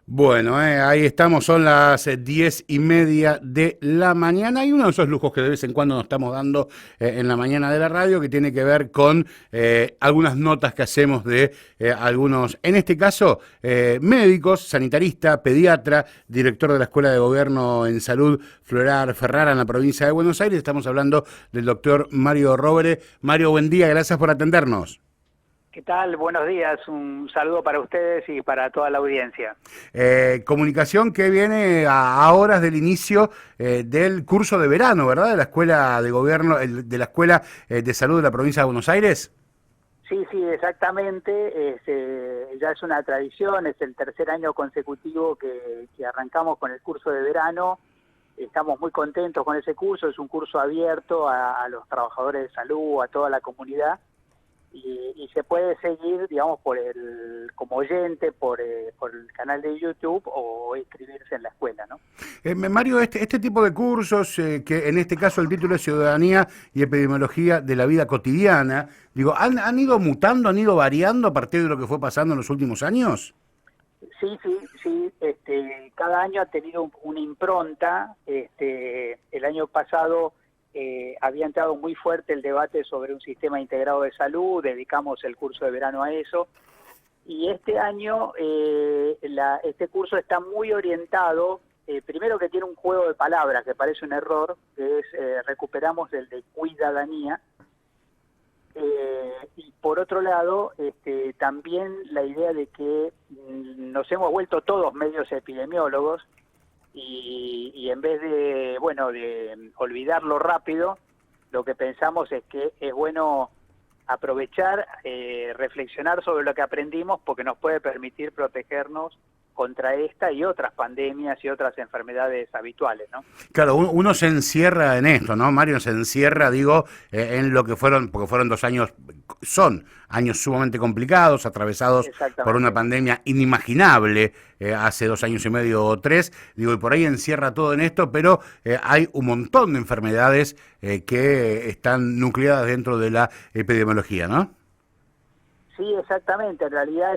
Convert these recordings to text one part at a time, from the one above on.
Bueno, ahí estamos, son las 10:30 de la mañana y uno de esos lujos que de vez en cuando nos estamos dando en la mañana de la radio que tiene que ver con algunas notas que hacemos de algunos, en este caso, médicos, sanitarista, pediatra, director de la Escuela de Gobierno en Salud Florar Ferrara en la provincia de Buenos Aires. Estamos hablando del doctor Mario Rovere. Mario, buen día, gracias por atendernos. ¿Qué tal? Buenos días. Un saludo para ustedes y para toda la audiencia. Comunicación que viene a horas del inicio del curso de verano, ¿verdad? De la Escuela de Gobierno, de la Escuela de Salud de la provincia de Buenos Aires. Sí, sí, exactamente. Ya es una tradición, es el tercer año consecutivo que arrancamos con el curso de verano. Estamos muy contentos con ese curso, es un curso abierto a los trabajadores de salud, a toda la comunidad. Y se puede seguir, digamos, como oyente por el canal de YouTube o inscribirse en la escuela, ¿no? Mario, este tipo de cursos, que en este caso el título es Ciudadanía y Epidemiología de la Vida Cotidiana, digo, ¿han ido mutando, han ido variando a partir de lo que fue pasando en los últimos años? Sí, sí, sí. Cada año ha tenido una impronta. El año pasado había entrado muy fuerte el debate sobre un sistema integrado de salud, dedicamos el curso de verano a eso, y este año este curso está muy orientado, primero que tiene un juego de palabras que parece un error, que es recuperamos el de cuidadanía, y por otro lado, también la idea de que nos hemos vuelto todos medios epidemiólogos, y en vez de, bueno, de olvidarlo rápido, lo que pensamos es que es bueno aprovechar, reflexionar sobre lo que aprendimos, porque nos puede permitir protegernos contra esta y otras pandemias y otras enfermedades habituales, ¿no? Claro, uno se encierra en esto, ¿no? Mario se encierra, digo, en lo que fueron, porque fueron 2 años, son años sumamente complicados, atravesados por una Exactamente. pandemia inimaginable hace 2 años y medio o tres, digo, y por ahí encierra todo en esto, pero hay un montón de enfermedades que están nucleadas dentro de la epidemiología, ¿no? Sí, exactamente. En realidad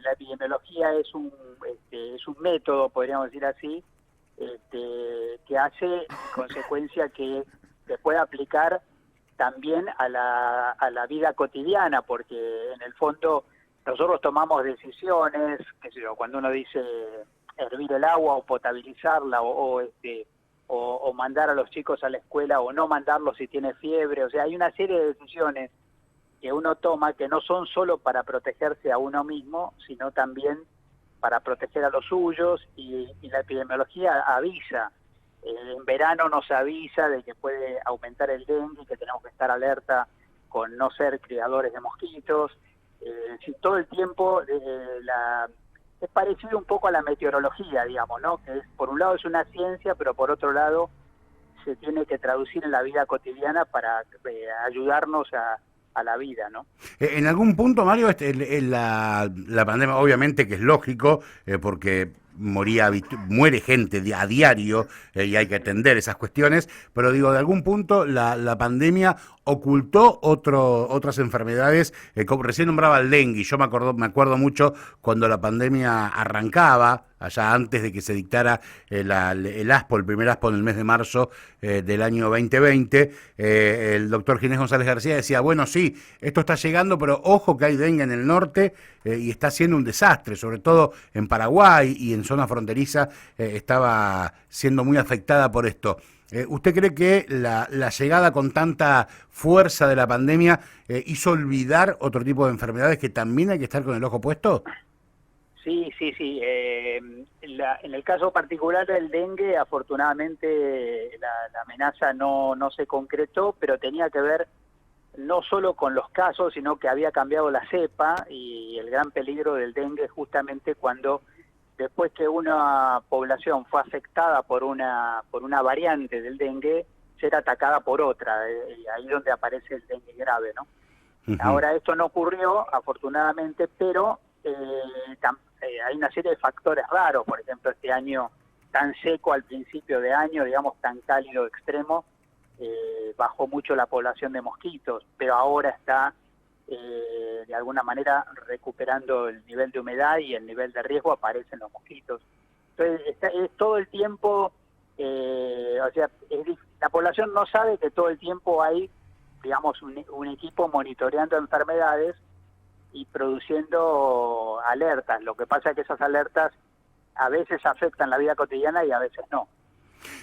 la epidemiología es un método, podríamos decir así, que hace en consecuencia que se pueda aplicar también a la vida cotidiana, porque en el fondo nosotros tomamos decisiones, qué sé yo, cuando uno dice hervir el agua o potabilizarla o mandar a los chicos a la escuela o no mandarlos si tiene fiebre, o sea, hay una serie de decisiones que uno toma que no son solo para protegerse a uno mismo, sino también para proteger a los suyos, y la epidemiología avisa. En verano nos avisa de que puede aumentar el dengue y que tenemos que estar alerta con no ser criadores de mosquitos. Si todo el tiempo es parecido un poco a la meteorología, digamos, ¿no? Que por un lado es una ciencia, pero por otro lado se tiene que traducir en la vida cotidiana para ayudarnos a la vida, ¿no? En algún punto, Mario, la pandemia, obviamente que es lógico, porque muere gente a diario y hay que atender esas cuestiones, pero digo, de algún punto la pandemia ocultó otras enfermedades, como recién nombraba el dengue, y yo me acuerdo mucho cuando la pandemia arrancaba, allá antes de que se dictara el ASPO, el primer ASPO en el mes de marzo del año 2020, el doctor Ginés González García decía, bueno, sí, esto está llegando, pero ojo que hay dengue en el norte y está siendo un desastre, sobre todo en Paraguay y en zona fronteriza estaba siendo muy afectada por esto. ¿Usted cree que la llegada con tanta fuerza de la pandemia hizo olvidar otro tipo de enfermedades que también hay que estar con el ojo puesto? Sí, sí, sí. En el caso particular del dengue, afortunadamente la amenaza no se concretó, pero tenía que ver no solo con los casos, sino que había cambiado la cepa, y el gran peligro del dengue justamente cuando después que una población fue afectada por una variante del dengue, ser atacada por otra, y ahí donde aparece el dengue grave, ¿no? Uh -huh. Ahora esto no ocurrió, afortunadamente, pero hay una serie de factores raros. Por ejemplo, este año tan seco al principio de año, digamos tan cálido extremo, bajó mucho la población de mosquitos, pero ahora está de alguna manera recuperando el nivel de humedad y el nivel de riesgo, aparecen los mosquitos. Entonces es todo el tiempo, o sea, la población no sabe que todo el tiempo hay, digamos, un equipo monitoreando enfermedades y produciendo alertas. Lo que pasa es que esas alertas a veces afectan la vida cotidiana y a veces no.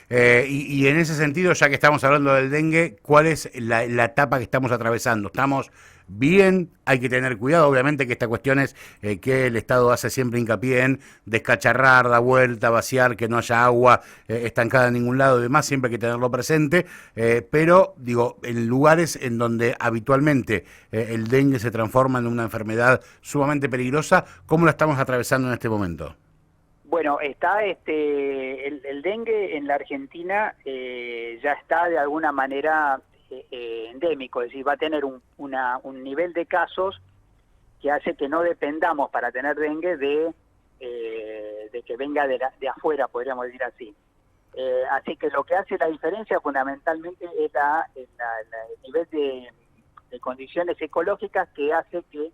Y en ese sentido, ya que estamos hablando del dengue, ¿cuál es la etapa que estamos atravesando? ¿Estamos bien? Hay que tener cuidado, obviamente que esta cuestión es que el Estado hace siempre hincapié en descacharrar, dar vuelta, vaciar, que no haya agua estancada en ningún lado y demás, siempre hay que tenerlo presente, pero digo, en lugares en donde habitualmente el dengue se transforma en una enfermedad sumamente peligrosa, ¿cómo la estamos atravesando en este momento? Bueno, está el dengue en la Argentina ya está de alguna manera endémico, es decir, va a tener un nivel de casos que hace que no dependamos para tener dengue de que venga de afuera, podríamos decir así. Así que lo que hace la diferencia fundamentalmente es el nivel de condiciones ecológicas que hace que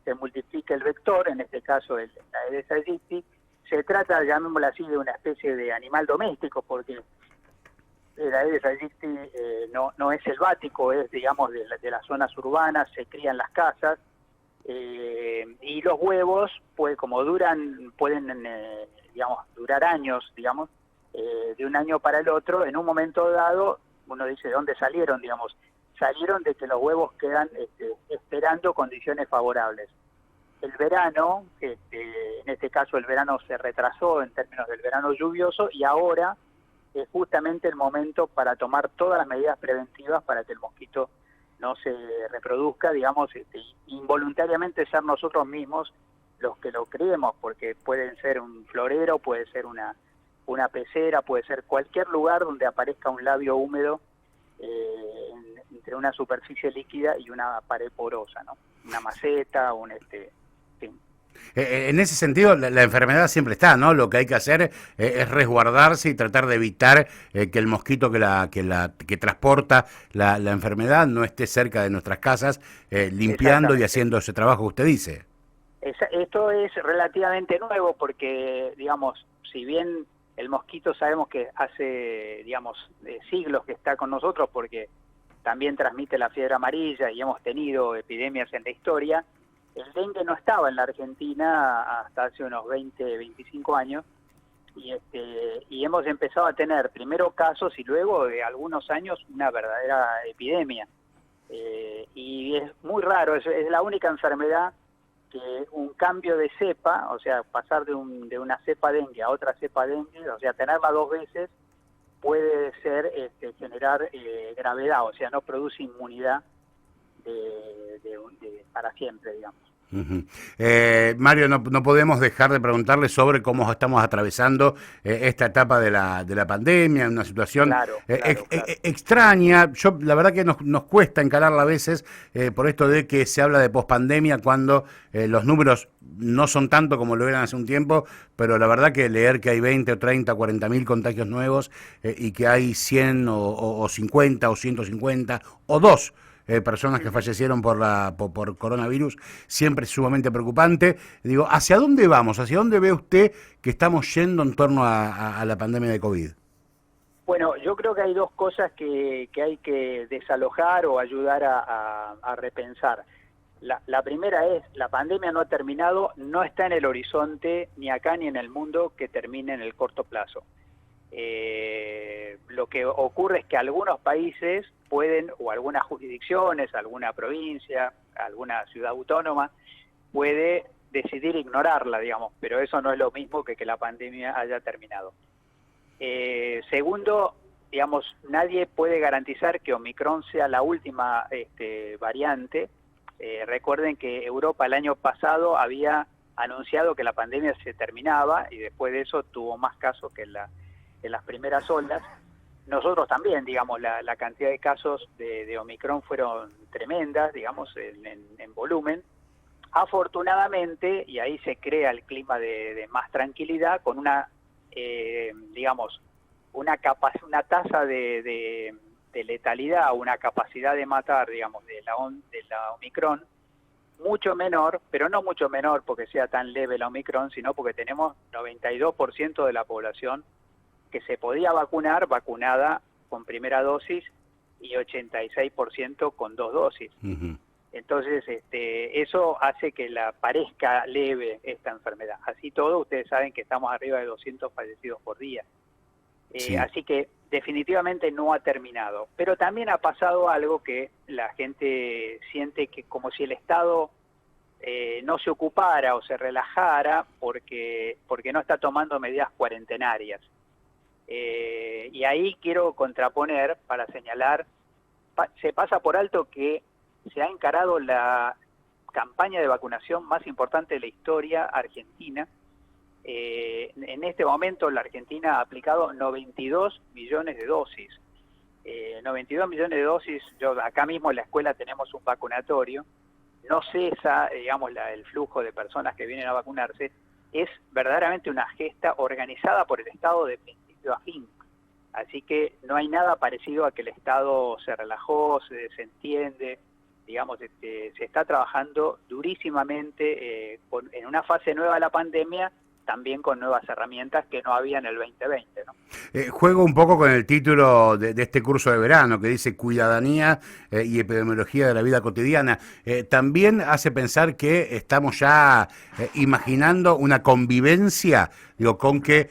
se multiplique el vector, en este caso la Aedes aegypti. Se trata, llamémoslo así, de una especie de animal doméstico, porque el Aedes aegypti no es selvático, es, digamos, de las zonas urbanas, se cría en las casas, y los huevos, pues como pueden, digamos, durar años, digamos, de un año para el otro, en un momento dado, uno dice, ¿de dónde salieron? Digamos, salieron de que los huevos quedan esperando condiciones favorables. El verano, en este caso el verano se retrasó en términos del verano lluvioso y ahora es justamente el momento para tomar todas las medidas preventivas para que el mosquito no se reproduzca, digamos, involuntariamente ser nosotros mismos los que lo creemos, porque pueden ser un florero, puede ser una pecera, puede ser cualquier lugar donde aparezca un labio húmedo entre una superficie líquida y una pared porosa, ¿no? Una maceta, sí. En ese sentido, la enfermedad siempre está, ¿no? Lo que hay que hacer es resguardarse y tratar de evitar que el mosquito que transporta la enfermedad no esté cerca de nuestras casas, limpiando y haciendo ese trabajo que usted dice. Esto es relativamente nuevo porque, digamos, si bien el mosquito sabemos que hace, digamos, siglos que está con nosotros porque también transmite la fiebre amarilla y hemos tenido epidemias en la historia, el dengue no estaba en la Argentina hasta hace unos 20, 25 años y hemos empezado a tener primero casos y luego de algunos años una verdadera epidemia. Y es muy raro, es la única enfermedad que un cambio de cepa, o sea, pasar de una cepa dengue a otra cepa dengue, o sea, tenerla dos veces, puede generar gravedad, o sea, no produce inmunidad para siempre, digamos. Uh-huh. Mario, no podemos dejar de preguntarle sobre cómo estamos atravesando esta etapa de la pandemia, una situación claro. extraña. Yo, la verdad que nos cuesta encararla a veces por esto de que se habla de pospandemia cuando los números no son tanto como lo eran hace un tiempo, pero la verdad que leer que hay 20 o 30 o 40 mil contagios nuevos y que hay 100 o 50 o 150 o 2 personas que fallecieron por coronavirus, siempre es sumamente preocupante. Digo, ¿hacia dónde vamos? ¿Hacia dónde ve usted que estamos yendo en torno a la pandemia de COVID? Bueno, yo creo que hay dos cosas que hay que desalojar o ayudar a repensar. La primera es, la pandemia no ha terminado, no está en el horizonte, ni acá ni en el mundo, que termine en el corto plazo. Lo que ocurre es que algunos países pueden, o algunas jurisdicciones, alguna provincia, alguna ciudad autónoma, puede decidir ignorarla, digamos, pero eso no es lo mismo que la pandemia haya terminado. Segundo, digamos, nadie puede garantizar que Omicron sea la última variante. Recuerden que Europa el año pasado había anunciado que la pandemia se terminaba y después de eso tuvo más casos que en las primeras olas. Nosotros también, digamos, la cantidad de casos de Omicron fueron tremendas, digamos, en volumen. Afortunadamente, y ahí se crea el clima de más tranquilidad, con digamos, una tasa de letalidad, una capacidad de matar, digamos, de la Omicron mucho menor, pero no mucho menor porque sea tan leve la Omicron, sino porque tenemos 92% de la población que se podía vacunar, vacunada con primera dosis, y 86% con 2 dosis. Ujú. Entonces, eso hace que la parezca leve esta enfermedad. Así todo, ustedes saben que estamos arriba de 200 fallecidos por día. Sí. Así que definitivamente no ha terminado. Pero también ha pasado algo que la gente siente que como si el Estado no se ocupara o se relajara porque no está tomando medidas cuarentenarias. Y ahí quiero contraponer para señalar, se pasa por alto que se ha encarado la campaña de vacunación más importante de la historia argentina. En este momento la Argentina ha aplicado 92 millones de dosis. 92 millones de dosis, acá mismo en la escuela tenemos un vacunatorio, no cesa, digamos, el flujo de personas que vienen a vacunarse, es verdaderamente una gesta organizada por el Estado de principio a fin. Así que no hay nada parecido a que el Estado se relajó, se desentiende, digamos, se está trabajando durísimamente en una fase nueva de la pandemia, también con nuevas herramientas que no había en el 2020, ¿no? Juego un poco con el título de este curso de verano que dice Cuidadanía y Epidemiología de la Vida Cotidiana. También hace pensar que estamos ya imaginando una convivencia, digo, con que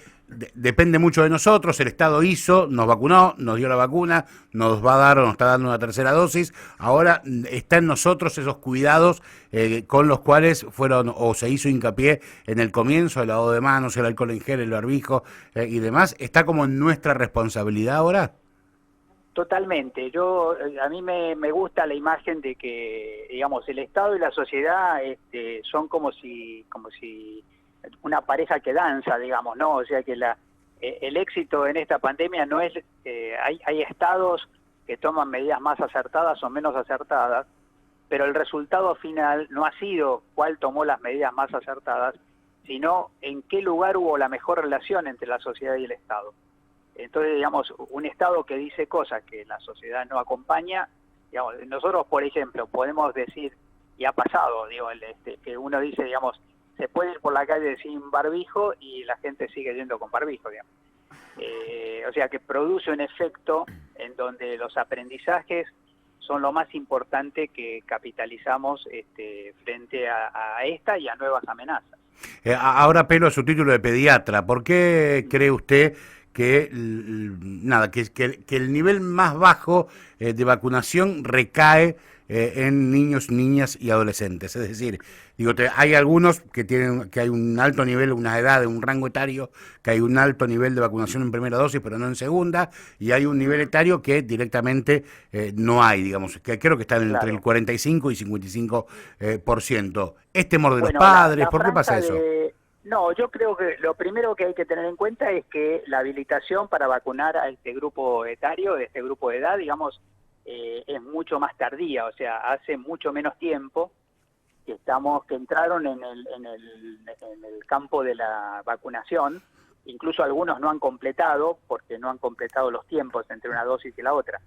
depende mucho de nosotros, el Estado hizo, nos vacunó, nos dio la vacuna, nos va a dar o nos está dando una tercera dosis, ahora está en nosotros esos cuidados con los cuales fueron o se hizo hincapié en el comienzo, el lavado de manos, el alcohol en gel, el barbijo y demás, ¿está como en nuestra responsabilidad ahora? Totalmente. A mí me gusta la imagen de que, digamos, el Estado y la sociedad son como si una pareja que danza, digamos, ¿no? O sea que el éxito en esta pandemia no es, hay estados que toman medidas más acertadas o menos acertadas, pero el resultado final no ha sido cuál tomó las medidas más acertadas, sino en qué lugar hubo la mejor relación entre la sociedad y el Estado. Entonces, digamos, un Estado que dice cosas que la sociedad no acompaña, digamos, nosotros, por ejemplo, podemos decir, y ha pasado, digo, que uno dice, digamos, se puede ir por la calle sin barbijo y la gente sigue yendo con barbijo, digamos. O sea que produce un efecto en donde los aprendizajes son lo más importante que capitalizamos frente a esta y a nuevas amenazas. Ahora apelo a su título de pediatra. ¿Por qué cree usted que nada que el nivel más bajo de vacunación recae en niños, niñas y adolescentes? Es decir, digo, hay algunos que hay un alto nivel, una edad, un rango etario, que hay un alto nivel de vacunación en primera dosis, pero no en segunda, y hay un nivel etario que directamente no hay, digamos, que creo que están entre el 45 y 55%. ¿Es temor de los padres? ¿Por qué pasa eso? No, yo creo que lo primero que hay que tener en cuenta es que la habilitación para vacunar a este grupo etario, de este grupo de edad, digamos, es mucho más tardía, o sea, hace mucho menos tiempo que entraron en el campo de la vacunación. Incluso algunos no han completado, porque no han completado los tiempos entre una dosis y la otra.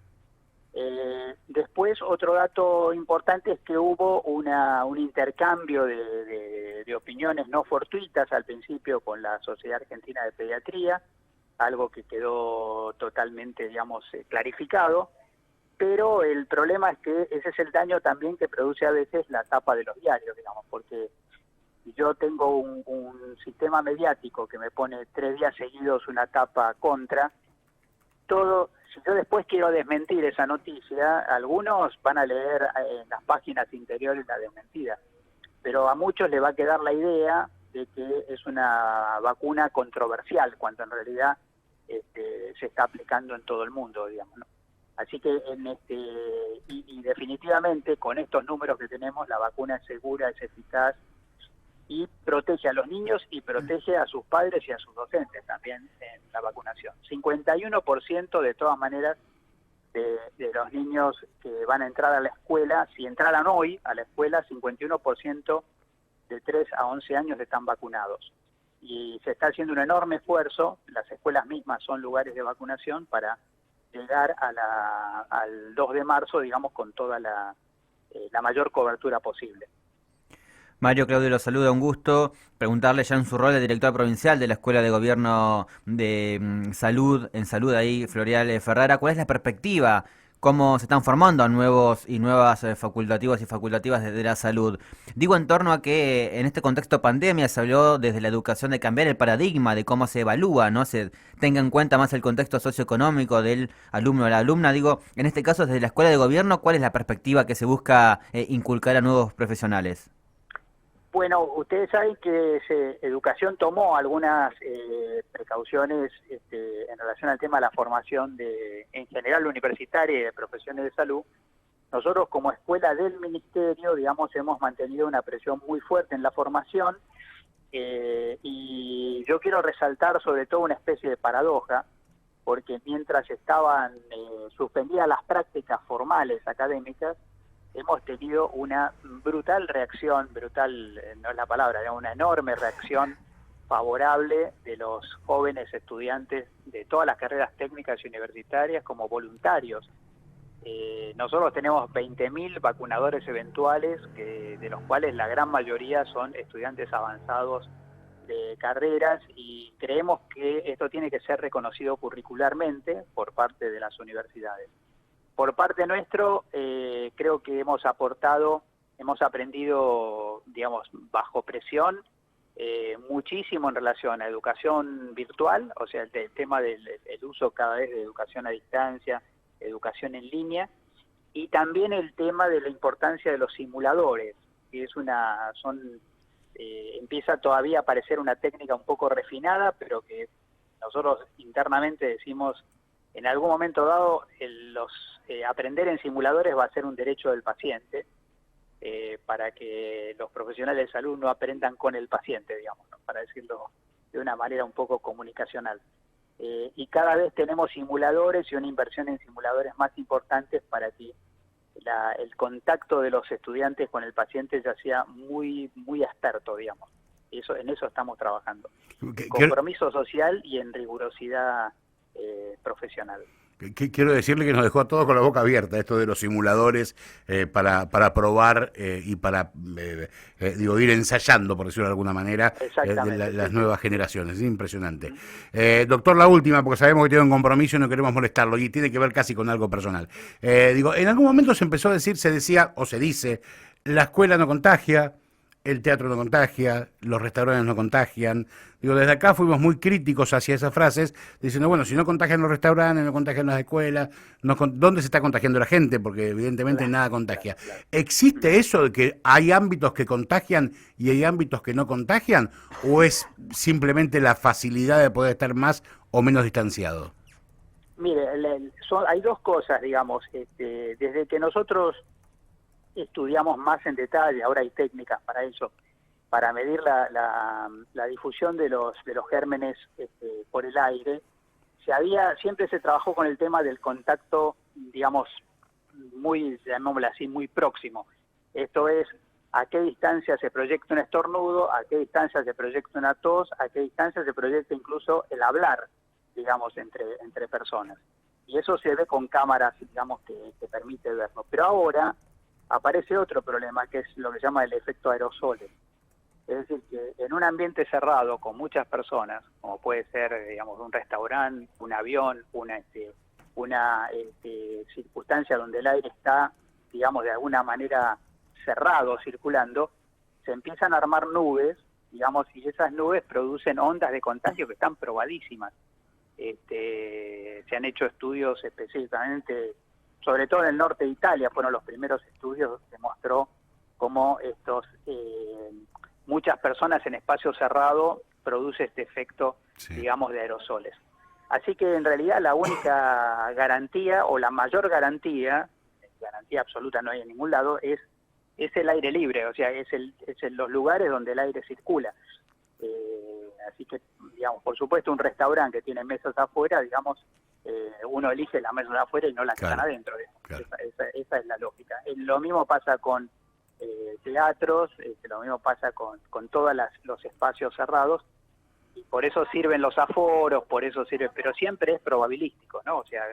Después, otro dato importante es que hubo un intercambio de opiniones no fortuitas al principio con la Sociedad Argentina de Pediatría, algo que quedó totalmente, digamos, clarificado, pero el problema es que ese es el daño también que produce a veces la tapa de los diarios, digamos, porque yo tengo un sistema mediático que me pone 3 días seguidos una tapa contra, si yo después quiero desmentir esa noticia, algunos van a leer en las páginas interiores la desmentida, pero a muchos le va a quedar la idea de que es una vacuna controversial, cuando en realidad se está aplicando en todo el mundo, digamos, ¿no? Así que y definitivamente con estos números que tenemos, la vacuna es segura, es eficaz y protege a los niños y protege a sus padres y a sus docentes también en la vacunación. 51% de todas maneras de los niños que van a entrar a la escuela, si entraran hoy a la escuela, 51% de 3 a 11 años están vacunados. Y se está haciendo un enorme esfuerzo, las escuelas mismas son lugares de vacunación para llegar al 2 de marzo, digamos, con toda la mayor cobertura posible. Mario Claudio lo saluda, un gusto. Preguntarle ya en su rol de director provincial de la Escuela de Gobierno de Salud, en Salud ahí, Floreal Ferrara, ¿cuál es la perspectiva? ¿Cómo se están formando nuevos y nuevas facultativos y facultativas de la salud? Digo en torno a que en este contexto pandemia se habló desde la educación de cambiar el paradigma de cómo se evalúa, ¿no? Se tenga en cuenta más el contexto socioeconómico del alumno o la alumna. Digo, en este caso desde la Escuela de Gobierno, ¿cuál es la perspectiva que se busca inculcar a nuevos profesionales? Bueno, ustedes saben que Educación tomó algunas precauciones en relación al tema de la formación en general universitaria y de profesiones de salud. Nosotros como escuela del ministerio, digamos, hemos mantenido una presión muy fuerte en la formación y yo quiero resaltar sobre todo una especie de paradoja, porque mientras estaban suspendidas las prácticas formales académicas, hemos tenido una brutal reacción, brutal no es la palabra, una enorme reacción favorable de los jóvenes estudiantes de todas las carreras técnicas y universitarias como voluntarios. Nosotros tenemos 20.000 vacunadores eventuales, de los cuales la gran mayoría son estudiantes avanzados de carreras, y creemos que esto tiene que ser reconocido curricularmente por parte de las universidades. Por parte nuestro, creo que hemos aprendido, digamos, bajo presión, muchísimo en relación a educación virtual, o sea, el tema del el uso cada vez de educación a distancia, educación en línea, y también el tema de la importancia de los simuladores, que empieza todavía a parecer una técnica un poco refinada, pero que nosotros internamente decimos, en algún momento dado, aprender en simuladores va a ser un derecho del paciente, para que los profesionales de salud no aprendan con el paciente, digamos, ¿no? Para decirlo de una manera un poco comunicacional. Y cada vez tenemos simuladores y una inversión en simuladores más importantes para que el contacto de los estudiantes con el paciente ya sea muy, muy experto, digamos. En eso estamos trabajando. Compromiso social y en rigurosidad profesional. Quiero decirle que nos dejó a todos con la boca abierta esto de los simuladores para probar y para ir ensayando, por decirlo de alguna manera, las nuevas generaciones. Es impresionante. Doctor, la última, porque sabemos que tiene un compromiso y no queremos molestarlo, y tiene que ver casi con algo personal. En algún momento se empezó a decir, se decía o se dice, la escuela no contagia, el teatro no contagia, los restaurantes no contagian. Desde acá fuimos muy críticos hacia esas frases, diciendo, bueno, si no contagian los restaurantes, no contagian las escuelas, ¿dónde se está contagiando la gente? Porque evidentemente nada contagia. ¿Existe eso de que hay ámbitos que contagian y hay ámbitos que no contagian? ¿O es simplemente la facilidad de poder estar más o menos distanciado? Mire, hay dos cosas, digamos. Desde que nosotros estudiamos más en detalle, ahora hay técnicas para eso, para medir la difusión de los gérmenes por el aire. Siempre se trabajó con el tema del contacto, digamos, llamémoslo así, muy próximo. Esto es, a qué distancia se proyecta un estornudo, a qué distancia se proyecta una tos, a qué distancia se proyecta incluso el hablar, digamos, entre personas. Y eso se ve con cámaras, digamos, que permite verlo. Pero ahora aparece otro problema, que es lo que se llama el efecto aerosoles. Es decir, que en un ambiente cerrado con muchas personas, como puede ser, digamos, un restaurante, un avión, una circunstancia donde el aire está, digamos, de alguna manera cerrado, circulando, se empiezan a armar nubes, digamos, y esas nubes producen ondas de contagio que están probadísimas. Se han hecho estudios específicamente, sobre todo en el norte de Italia, fueron los primeros estudios que mostró cómo muchas personas en espacio cerrado produce este efecto, digamos, de aerosoles. Así que en realidad la única garantía, o la mayor garantía absoluta no hay en ningún lado, es el aire libre, o sea, es en los lugares donde el aire circula. Así que, digamos, por supuesto, un restaurante que tiene mesas afuera, digamos, uno elige la mesa de afuera y no la que están adentro. Claro. Esa es la lógica. Lo mismo pasa con teatros, lo mismo pasa con todos los espacios cerrados, y por eso sirven los aforos, pero siempre es probabilístico, ¿no? O sea,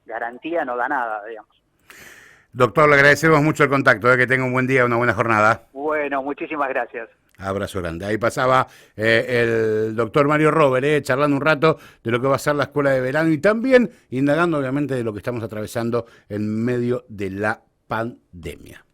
garantía no da nada, digamos. Doctor, le agradecemos mucho el contacto, que tenga un buen día, una buena jornada. Bueno, muchísimas gracias. Abrazo grande. Ahí pasaba el doctor Mario Robert, charlando un rato de lo que va a ser la escuela de verano y también indagando obviamente de lo que estamos atravesando en medio de la pandemia.